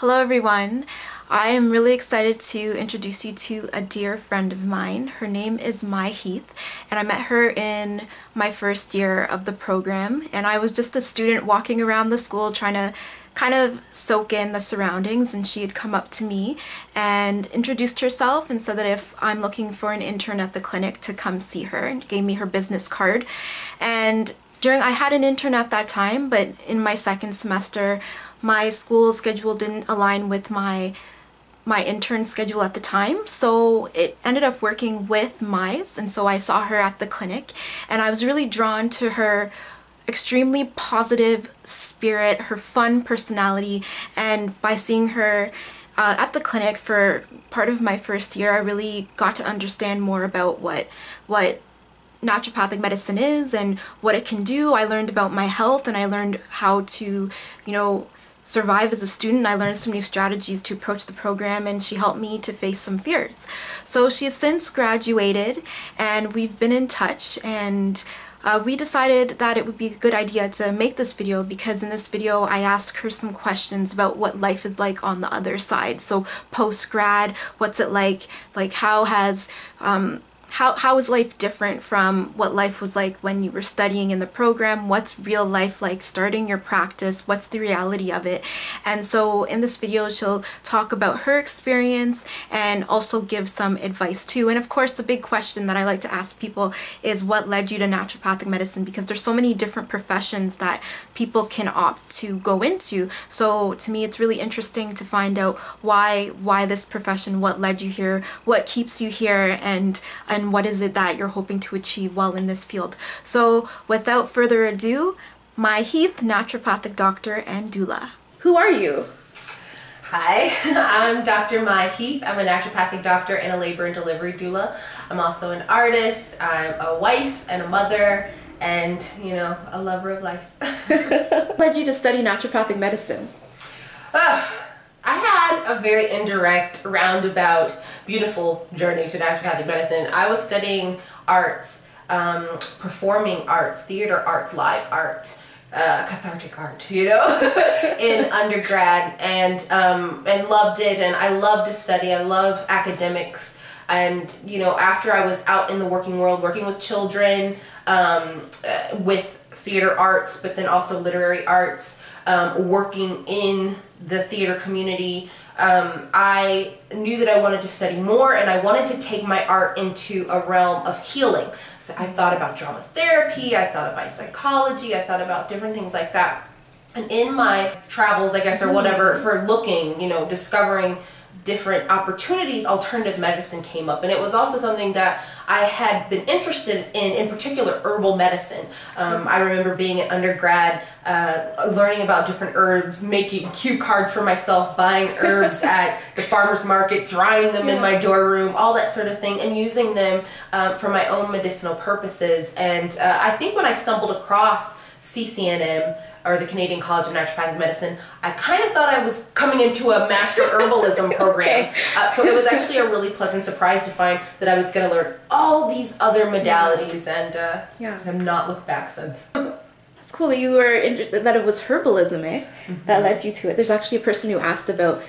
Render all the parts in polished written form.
Hello everyone. I am really excited to introduce you to a dear friend of mine. Her name is Mai Heath, and I met her in my first year of the program, and I was just a student walking around the school trying to kind of soak in the surroundings, and she had come up to me and introduced herself and said that if I'm looking for an intern at the clinic to come see her, and gave me her business card. And I had an intern at that time, but in my second semester my school schedule didn't align with my intern schedule at the time, so it ended up working with Mai's, and so I saw her at the clinic, and I was really drawn to her extremely positive spirit, her fun personality, and by seeing her at the clinic for part of my first year, I really got to understand more about what naturopathic medicine is and what it can do. I learned about my health, and I learned how to, survive as a student. I learned some new strategies to approach the program, and she helped me to face some fears. So she has since graduated, and we've been in touch, and we decided that it would be a good idea to make this video, because in this video I asked her some questions about what life is like on the other side. So post-grad, what's it like how is life different from what life was like when you were studying in the program? What's real life like starting your practice? What's the reality of it? And so in this video, she'll talk about her experience and also give some advice too. And of course, the big question that I like to ask people is, what led you to naturopathic medicine? Because there's so many different professions that people can opt to go into. So to me, it's really interesting to find out why this profession, what led you here, what keeps you here, and what is it that you're hoping to achieve while in this field. So without further ado, Mai Heath, naturopathic doctor and doula. Who are you? Hi, I'm Dr. Mai Heath. I'm a naturopathic doctor and a labor and delivery doula. I'm also an artist, I'm a wife and a mother, and a lover of life. What led you to study naturopathic medicine? I had a very indirect, roundabout, beautiful journey to naturopathic medicine. I was studying arts, performing arts, theater arts, live art, cathartic art, in undergrad, and loved it, and I love to study. I love academics, and after I was out in the working world, working with children, with theater arts, but then also literary arts, working in the theater community, I knew that I wanted to study more, and I wanted to take my art into a realm of healing. So I thought about drama therapy, I thought about psychology, I thought about different things like that. And in my travels, I guess, or whatever, for looking, discovering different opportunities, alternative medicine came up, and it was also something that I had been interested in particular herbal medicine. I remember being an undergrad, learning about different herbs, making cue cards for myself, buying herbs at the farmer's market, drying them in my dorm room, all that sort of thing, and using them for my own medicinal purposes. And I think when I stumbled across CCNM, or the Canadian College of Naturopathic Medicine, I kind of thought I was coming into a master herbalism program. So it was actually a really pleasant surprise to find that I was going to learn all these other modalities, and have not looked back since. That's cool that you were interested, that it was herbalism, that led you to it. There's actually a person who asked about,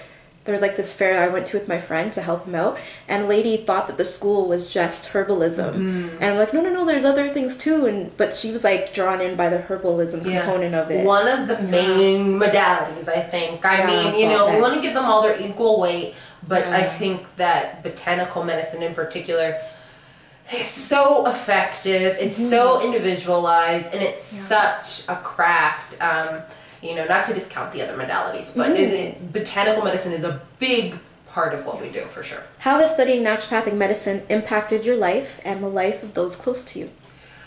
there was like this fair that I went to with my friend to help him out, and a lady thought that the school was just herbalism. And I'm like, no, there's other things too, but she was like drawn in by the herbalism component of it. One of the main modalities, I think. I mean, we want to give them all their equal weight, but I think that botanical medicine in particular is so effective, it's so individualized, and it's such a craft. Not to discount the other modalities, but botanical medicine is a big part of what we do, for sure. How has studying naturopathic medicine impacted your life and the life of those close to you?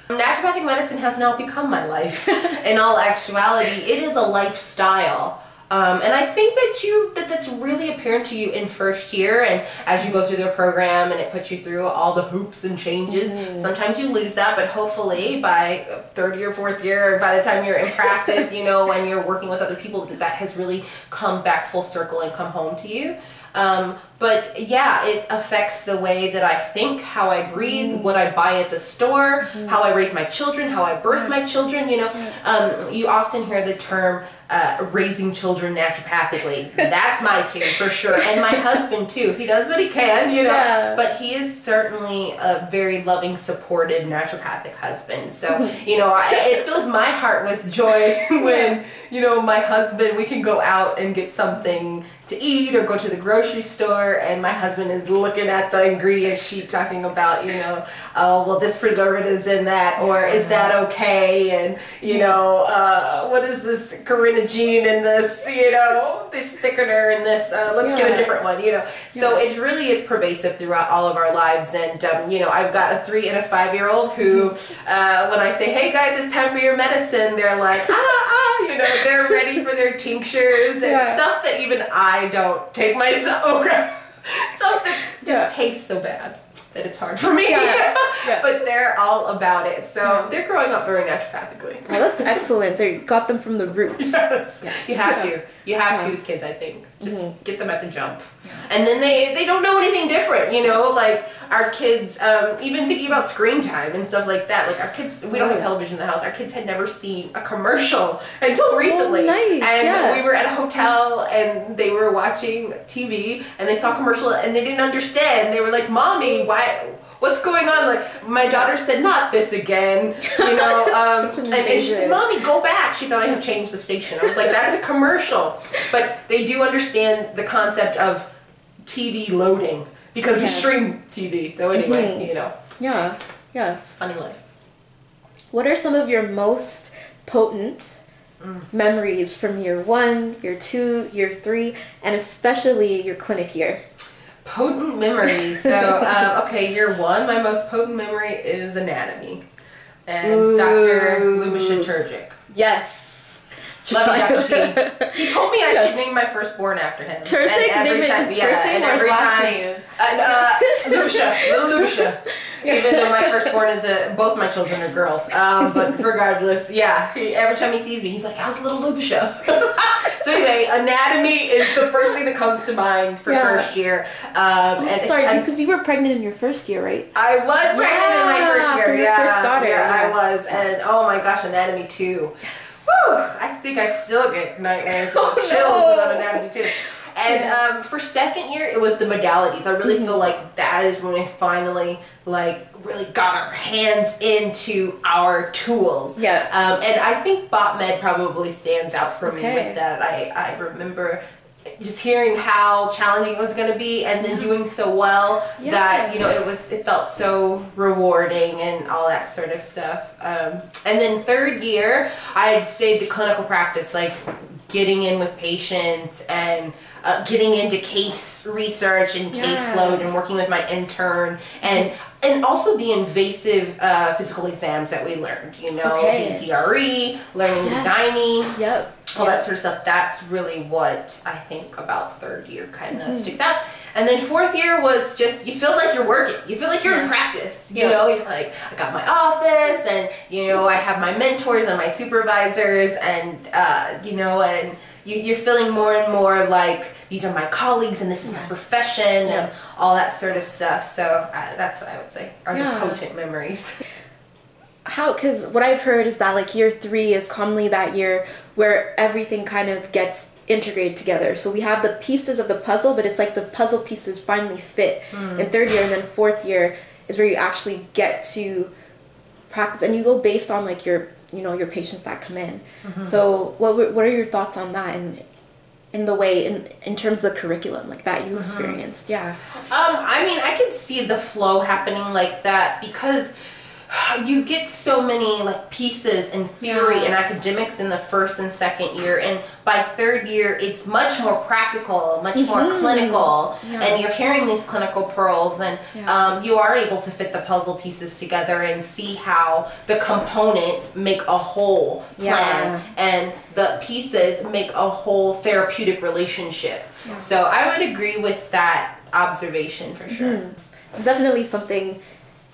Naturopathic medicine has now become my life. In all actuality, it is a lifestyle. And I think that that's really apparent to you in first year, and as you go through the program and it puts you through all the hoops and changes. Sometimes you lose that, but hopefully by third year, fourth year, by the time you're in practice, and you're working with other people, that has really come back full circle and come home to you. But yeah, it affects the way that I think, how I breathe, what I buy at the store, how I raise my children, how I birth my children. You know, you often hear the term raising children naturopathically. That's my too, for sure. And my husband too. He does what he can, you know, but he is certainly a very loving, supportive naturopathic husband. So, you know, it fills my heart with joy when, you know, my husband, we can go out and get something to eat or go to the grocery store, and my husband is looking at the ingredient sheet talking about, you know, oh, well, this preservative's in that, or is that okay, and, you know, what is this carinogen in this, you know, this thickener in this, let's get a different one, you know. So it really is pervasive throughout all of our lives, and, you know, I've got a 3 and a 5-year-old who, when I say, hey guys, it's time for your medicine, they're like, you know, they're ready for their tinctures and stuff that even I don't take myself. Stuff that just tastes so bad that it's hard for me. But they're all about it. So they're growing up very naturopathically. Well, that's excellent. They got them from the roots. You have to. You have to with kids, I think. Just get them at the jump. And then they don't know anything different, you know, like our kids, even thinking about screen time and stuff like that, like our kids, we don't have television in the house, our kids had never seen a commercial until recently. And we were at a hotel and they were watching TV and they saw a commercial and they didn't understand. They were like, Mommy, what's going on? Like, my daughter said, not this again, you know, and she said, Mommy, go back. She thought I had changed the station. I was like, that's a commercial. But they do understand the concept of TV loading because we stream TV. So anyway, you know. It's a funny life. What are some of your most potent memories from year 1, year 2, year 3, and especially your clinic year? Potent memories. So, okay, year 1, my most potent memory is anatomy. And Dr. Alisia Young. Yes. Love you, Dr. She. He told me I should name my firstborn after him. Terrific. And every time, and every time, Lucia, little Lucia. Even though my firstborn is both my children are girls. But regardless, every time he sees me, he's like, how's little Lucia? So anyway, anatomy is the first thing that comes to mind for first year. Sorry, because you were pregnant in your first year, right? I was pregnant in my first year. For your first daughter. I was. And oh my gosh, anatomy too. Whew, I think I still get nightmares and chills about anatomy too. And for second year, it was the modalities. I really feel like that is when we finally really got our hands into our tools. And I think Bot Med probably stands out for me with that. I remember just hearing how challenging it was going to be, and then doing so well that, you know, it felt so rewarding and all that sort of stuff. And then third year, I'd say the clinical practice, like getting in with patients and getting into case research and caseload and working with my intern, and also the invasive physical exams that we learned, you know, the DRE, learning the gynae, all that sort of stuff. That's really what I think about third year kind of sticks out. And then fourth year was just, you feel like you're working. You feel like you're in practice. You know, you're like, I got my office, and, you know, I have my mentors and my supervisors, and, you know, and you're feeling more and more like these are my colleagues and this is my profession and all that sort of stuff. So that's what I would say are the potent memories. Because what I've heard is that like year 3 is commonly that year where everything kind of gets integrated together. So we have the pieces of the puzzle, but it's like the puzzle pieces finally fit in third year, and then fourth year is where you actually get to practice, and you go based on like your, you know, your patients that come in. So what are your thoughts on that, and in the way in terms of the curriculum like that you experienced? I mean, I could see the flow happening like that because you get so many like pieces and theory and academics in the first and second year, and by third year it's much more practical, much more clinical, and you're hearing these clinical pearls, and you are able to fit the puzzle pieces together and see how the components make a whole plan and the pieces make a whole therapeutic relationship. So I would agree with that observation for sure. It's definitely something,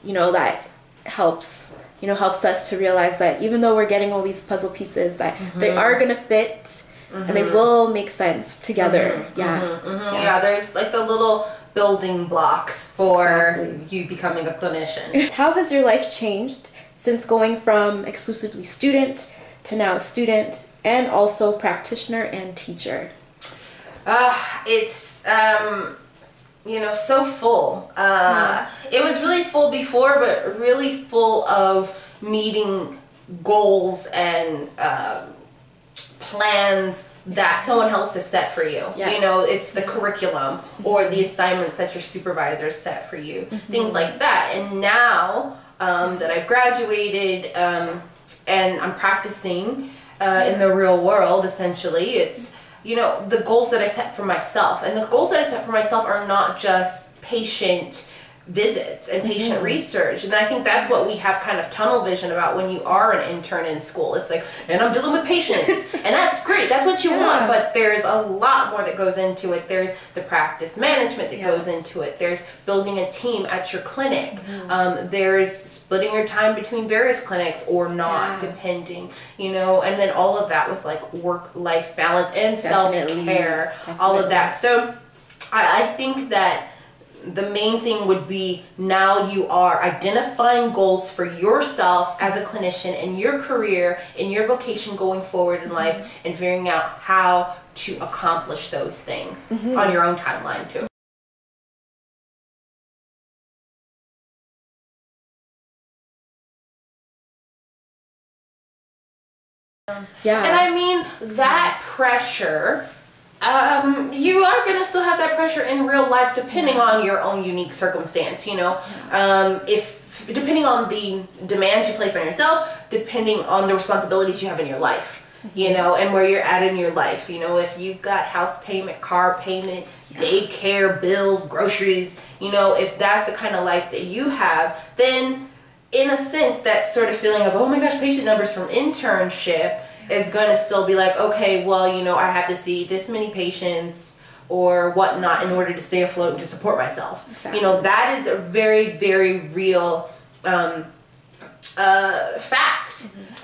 you know, that helps us to realize that even though we're getting all these puzzle pieces, that they are going to fit and they will make sense together. Yeah, there's like the little building blocks for you becoming a clinician. How has your life changed since going from exclusively student to now student and also practitioner and teacher? It's you know, so full. It was really full before, but really full of meeting goals and plans that someone else has set for you. You know, it's the curriculum or the assignments that your supervisor set for you, things like that. And now that I've graduated and I'm practicing in the real world, essentially, it's, you know, the goals that I set for myself. And the goals that I set for myself are not just patient visits and patient research. And I think that's what we have kind of tunnel vision about when you are an intern in school. It's like, and I'm dealing with patients. And that's great. That's what you want. But there's a lot more that goes into it. There's the practice management that goes into it. There's building a team at your clinic. There's splitting your time between various clinics or not, depending, you know, and then all of that with like work-life balance and self-care, all of that. So I think that the main thing would be now you are identifying goals for yourself as a clinician in your career, in your vocation going forward in life, and figuring out how to accomplish those things on your own timeline too. And I mean, that pressure, you are going to still have that pressure in real life depending on your own unique circumstance, you know. If depending on the demands you place on yourself, depending on the responsibilities you have in your life, you know, and where you're at in your life. You know, if you've got house payment, car payment, daycare, bills, groceries, you know, if that's the kind of life that you have, then in a sense that sort of feeling of, oh my gosh, patient numbers from internship is going to still be like, okay, well, you know, I have to see this many patients or whatnot in order to stay afloat and to support myself. You know, that is a very, very real fact.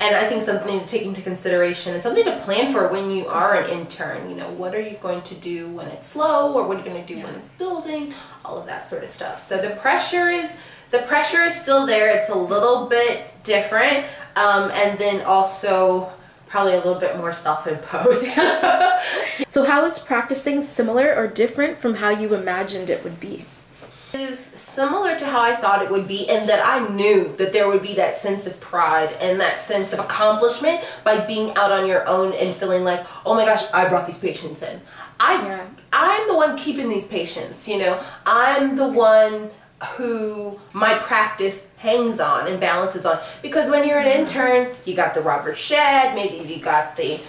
And I think something to take into consideration and something to plan for when you are an intern. You know, what are you going to do when it's slow, or what are you going to do when it's building, all of that sort of stuff. So the pressure is still there. It's a little bit different, and then also probably a little bit more self-imposed. So how is practicing similar or different from how you imagined it would be? It is similar to how I thought it would be, and that I knew that there would be that sense of pride and that sense of accomplishment by being out on your own and feeling like, oh my gosh, I brought these patients in. I'm the one keeping these patients, you know. I'm the one who my practice hangs on and balances on, because when you're an intern, you got the Robert Shedd, maybe you got the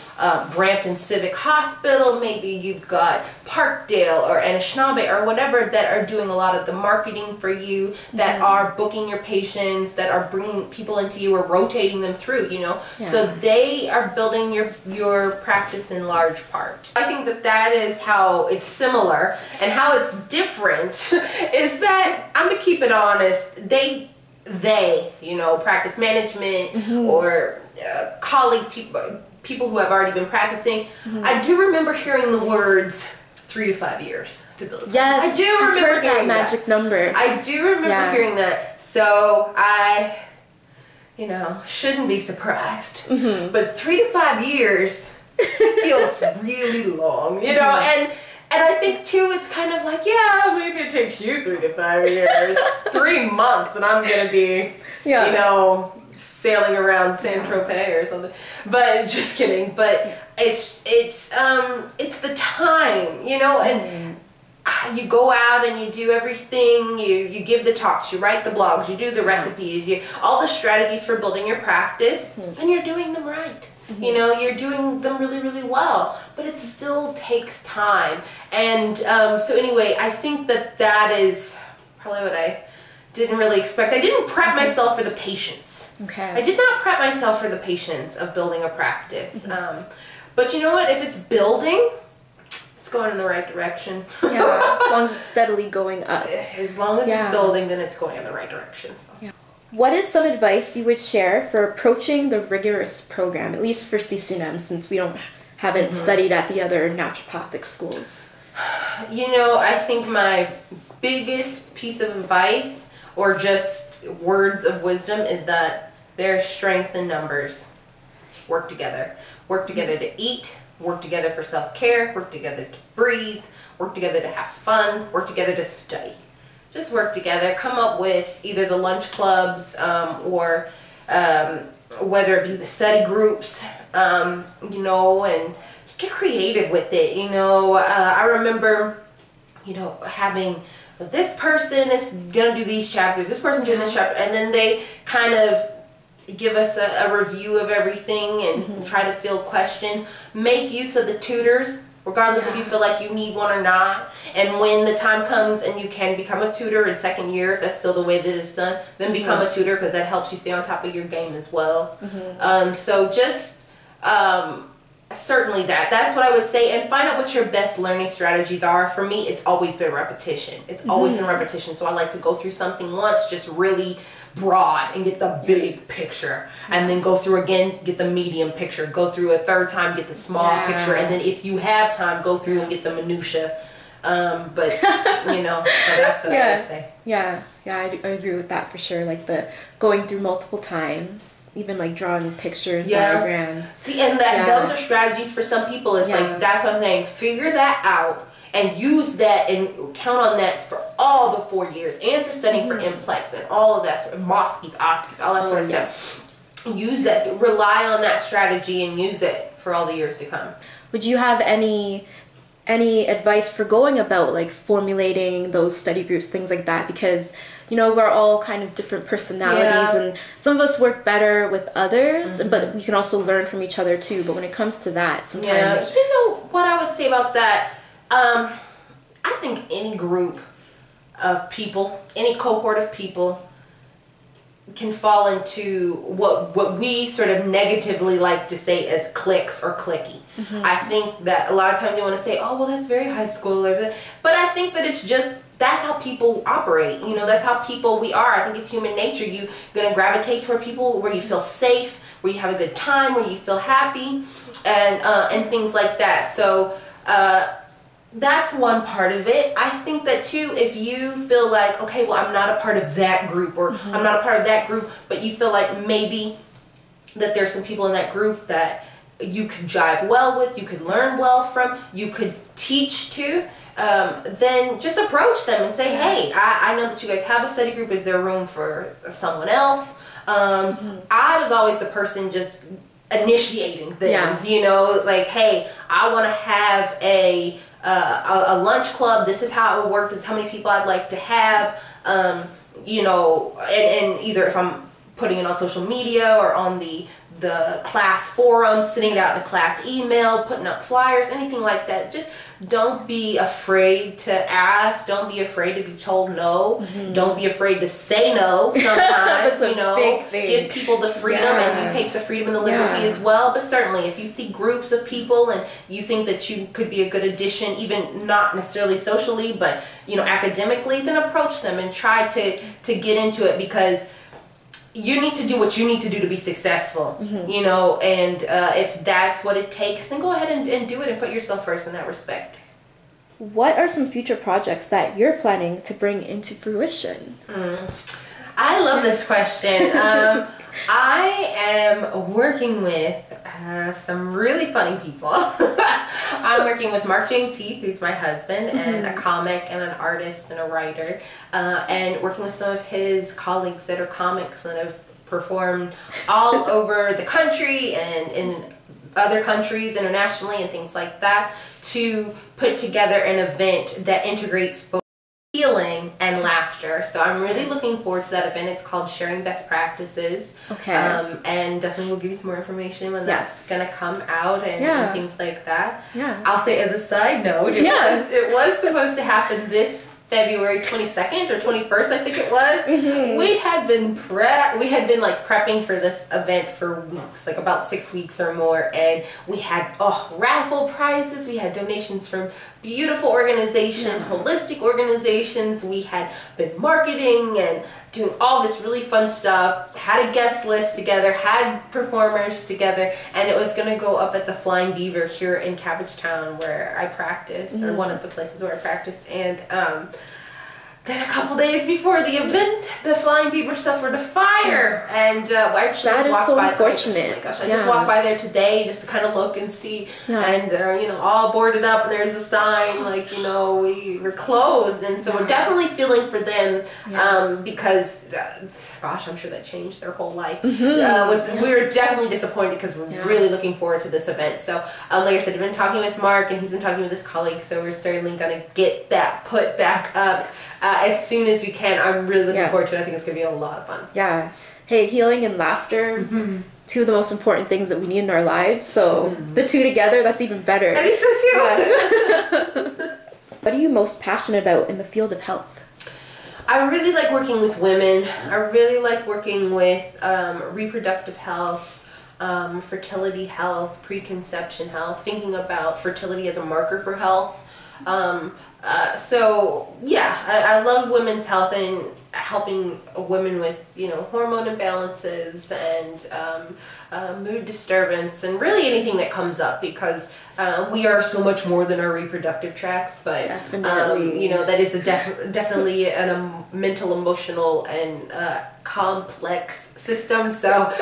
Brampton Civic Hospital, maybe you've got Parkdale or Anishinaabe or whatever that are doing a lot of the marketing for you, that are booking your patients, that are bringing people into you or rotating them through, you know. So they are building your practice in large part. I think that that is how it's similar, and how it's different is that, I'm gonna keep it honest, they, you know, practice management or colleagues, people who have already been practicing, I do remember hearing the words 3 to 5 years to build a practice. Yes, I do remember that magic number. I do remember hearing that. So I, you know, shouldn't be surprised. But 3 to 5 years feels really long, you know, and I think too, it's kind of like, yeah, maybe it takes you 3 to 5 years, 3 months, and I'm gonna be, you know, sailing around San Tropez or something. But just kidding. But it's the time, you know, and you go out and you do everything. You give the talks, you write the blogs, you do the recipes, all the strategies for building your practice, and you're doing them right. You know, you're doing them really, really well, but it still takes time. And so anyway, I think that that is probably what I didn't really expect. I didn't prep myself for the patience. I did not prep myself for the patience of building a practice. But you know what? If it's building, it's going in the right direction. As long as it's steadily going up. As long as it's building, then it's going in the right direction. So. What is some advice you would share for approaching the rigorous program, at least for CCNM, since we don't haven't studied at the other naturopathic schools? You know, I think my biggest piece of advice or just words of wisdom is that there's strength in numbers. Work together. Work together to eat, work together for self-care, work together to breathe, work together to have fun, work together to study. Just work together. Come up with either the lunch clubs or whether it be the study groups, you know, and just get creative with it. You know, I remember, you know, having this person is gonna do these chapters, this person's doing this chapter, and then they kind of give us a review of everything and try to field questions. Make use of the tutors, regardless if you feel like you need one or not. And when the time comes and you can become a tutor in second year, if that's still the way that it's done, then become a tutor, because that helps you stay on top of your game as well. So just certainly that's what I would say, and find out what your best learning strategies are. For me, it's always been repetition. It's always been repetition. So I like to go through something once, just really broad, and get the big picture, and then go through again, get the medium picture, go through a third time, get the small picture, and then if you have time, go through and get the minutia. But you know, so that's what I would say. I agree with that for sure. Like the going through multiple times, even like drawing pictures, diagrams. See, and that those are strategies for some people. It's like, that's what I'm saying. Figure that out and use that and count on that for all the 4 years, and for studying for NPLEX and all of that sort of MOSCEs, OSCEs, all that sort of stuff. Use that, rely on that strategy and use it for all the years to come. Would you have any advice for going about like formulating those study groups, things like that? Because, you know, we're all kind of different personalities, and some of us work better with others, but we can also learn from each other too. But when it comes to that, sometimes... You know what I would say about that? I think any group of people, any cohort of people, can fall into what we sort of negatively like to say as cliques or cliquey. I think that a lot of times you want to say, oh, well, that's very high school, but I think that it's just, that's how people operate. You know, that's how people we are. I think it's human nature. You're gonna gravitate toward people where you feel safe, where you have a good time, where you feel happy, and things like that. So that's one part of it. I think that too, if you feel like, okay, well, I'm not a part of that group, or I'm not a part of that group, but you feel like maybe that there's some people in that group that you could jive well with, you could learn well from, you could teach to, then just approach them and say, hey, I know that you guys have a study group. Is there room for someone else? I was always the person just initiating things, you know, like, hey, I want to have a lunch club. This is how it would work. This is how many people I'd like to have. You know, and either if I'm putting it on social media or on the class forum, sending it out in a class email, putting up flyers, anything like that. Just don't be afraid to ask. Don't be afraid to be told no. Don't be afraid to say no sometimes. You know, give people the freedom, and you take the freedom and the liberty as well. But certainly, if you see groups of people and you think that you could be a good addition, even not necessarily socially, but you know, academically, then approach them and try to get into it, because you need to do what you need to do to be successful, you know, and if that's what it takes, then go ahead and do it and put yourself first in that respect. What are some future projects that you're planning to bring into fruition? I love this question. I am working with some really funny people. I'm working with Mai Heath, who's my husband, and a comic and an artist and a writer, and working with some of his colleagues that are comics and have performed all over the country and in other countries internationally and things like that, to put together an event that integrates both healing and laughter. So I'm really looking forward to that event. It's called Sharing Best Practices. And definitely we'll give you some more information when that's gonna come out and things like that. I'll say as a side note, it was supposed to happen this February 22nd or 21st, I think it was. We had been like prepping for this event for weeks, like about 6 weeks or more, and we had raffle prizes. We had donations from beautiful organizations, holistic organizations. We had been marketing and doing all this really fun stuff, had a guest list together, had performers together, and it was going to go up at the Flying Beaver here in Cabbagetown where I practice, or one of the places where I practice. And then a couple days before the event, the Flying Beaver suffered a fire, and I actually just walked by. Unfortunate. Oh my gosh! I just walked by there today just to kind of look and see, and they're, you know, all boarded up, and there's a sign like, you know, we're closed, and so we're definitely feeling for them, because gosh, I'm sure that changed their whole life. We were definitely disappointed because we're really looking forward to this event. So like I said, I've been talking with Mark, and he's been talking with his colleagues, so we're certainly gonna get that put back up as soon as we can. I'm really looking forward to it. I think it's going to be a lot of fun. Yeah. Hey, healing and laughter, two of the most important things that we need in our lives. So the two together, that's even better. I think so too. What are you most passionate about in the field of health? I really like working with women. I really like working with reproductive health, fertility health, preconception health, thinking about fertility as a marker for health. So yeah, I love women's health and helping women with, you know, hormone imbalances and mood disturbance and really anything that comes up, because we are so much more than our reproductive tracts, but you know, that is definitely a mental, emotional, and complex system. So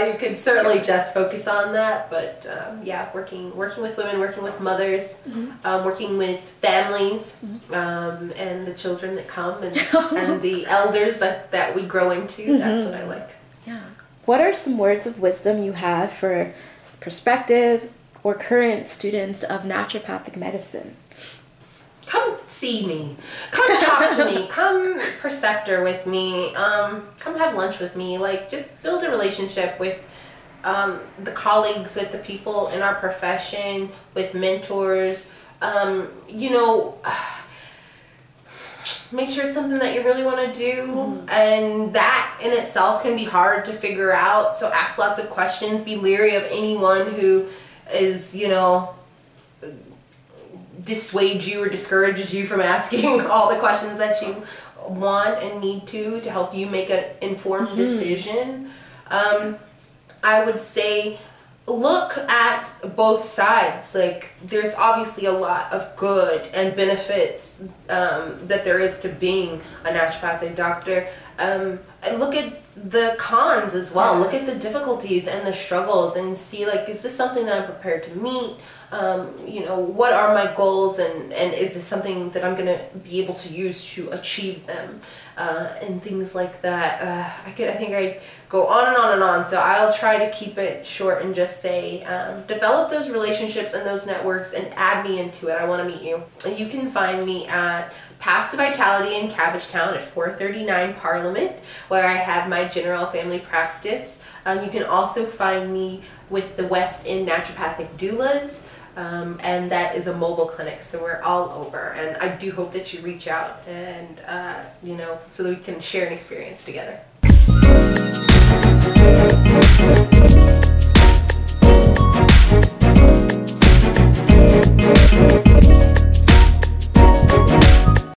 you could certainly just focus on that, but yeah, working with women, working with mothers, working with families, and the children that come, and the elders that we grow into. That's what I like. Yeah. What are some words of wisdom you have for prospective or current students of naturopathic medicine? Come see me. Come talk to me. Come preceptor with me. Come have lunch with me. Like, just build a relationship with the colleagues, with the people in our profession, with mentors. You know, make sure it's something that you really want to do, and that in itself can be hard to figure out. So ask lots of questions. Be leery of anyone who is, you know, dissuades you or discourages you from asking all the questions that you want and need to help you make an informed decision. I would say look at both sides. Like, there's obviously a lot of good and benefits that there is to being a naturopathic doctor. And look at the cons as well. Look at the difficulties and the struggles and see, like, is this something that I'm prepared to meet? You know, what are my goals, and is this something that I'm going to be able to use to achieve them? And things like that. I think I'd go on and on and on, so I'll try to keep it short and just say, develop those relationships and those networks and add me into it. I want to meet you. And you can find me at Path to Vitality in Cabbagetown at 439 Parliament, where I have my general family practice. You can also find me with the West End Naturopathic Doulas, and that is a mobile clinic, so we're all over. And I do hope that you reach out and, you know, so that we can share an experience together.